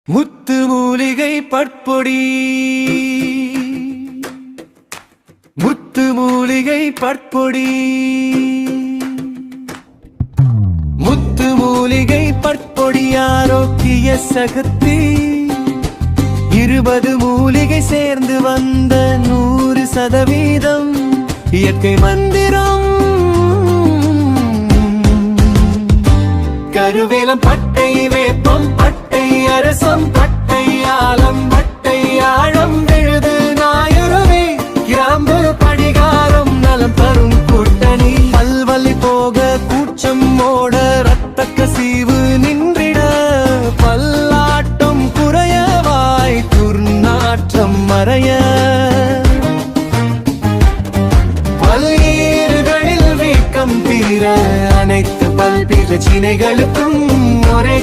முத்து மூலிகை பட்பொடி முத்து மூலிகை பட்பொடி முத்து மூலிகை பட்பொடி ஆரோக்கிய சகத்தி 20 மூலிகை சேர்ந்து வந்த 100% இயற்கை மந்திரம் கருவேலம் பட்டை வேப்பம் பட்டை அரசம் பட்டை ஆலம் பட்டை ஆழம் விழுது நாயுருவே கிராம்பு படிகாரம் நலம் தரும் கூட்டணி பல்வலி போக கூச்சம் ஓட ரத்த கசிவு நின்றிட பல்லாட்டம் குறையவாய் துர்நாற்றம் மறைய பல்ஈறுகளில் வீக்கம் தீர அனைத்து பல்பிரச்சினைகளுக்கும் ஒரே